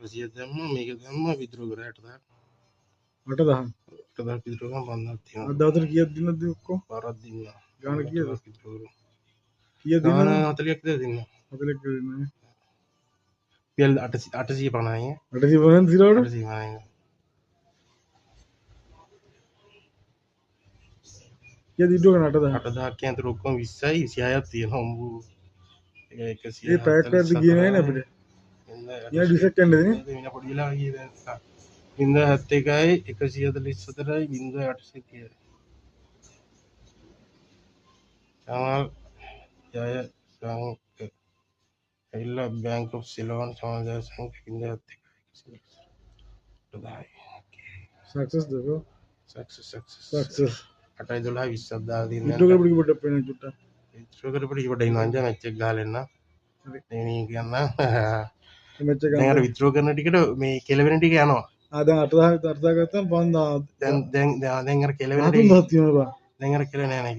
800 දැම්ම මේක දැම්ම විද්‍රෝ කරා 8000. 8000. 8000 විද්‍රෝ කරා 5000ක් තියෙනවා. අද දවසට කීයක් දිනනද ඔක්කොම? පාරක් දින්නා. ගාන කීයද? විද්‍රෝ කරා. කීයක් ගාන දිනනද? 40ක් විතර දින්නා. 40ක් දිනන්නේ. පියල් 850යි. 850 දිනවලු. 850යි. කීයක් දිනනවා 8000? 8000ක් කියන්තර ඔක්කොම 20යි 26ක් තියෙනවා උඹු. ඒක 100. ඒ පැයක් පැයක් ගියේ නෑනේ අපිට. යා ඩිසෙක්ට් යන්නද නේ? වෙන පොඩි වෙලා ගියේ දැන් 071යි 144යි 0830යි. සමල් ජය සංක ඇවිල්ලා බැංක් ඔෆ් සිලෝන් සමල් ජය සංක 071යි. සක්සස් දකෝ. සක්සස් 8 12 20ක් දාලා තියෙනවා. විද්‍රෝ කරපු පොඩ්ඩක් පේන චුට්ටක්. විද්‍රෝ කරපු පොඩ්ඩක් ඉන්න අංජා මැච් එක ගහලා එන්න. එනේ කියන්න. මැච් එක දැන් අර විද්‍රෝ කරන ටිකට මේ කෙලවෙන ටික යනවා. දැන් 8000 ගත්තාම 5000 දැන් අර කෙලවෙන 3000 තියෙනවා බා. දැන් අර කෙල නෑ නේ.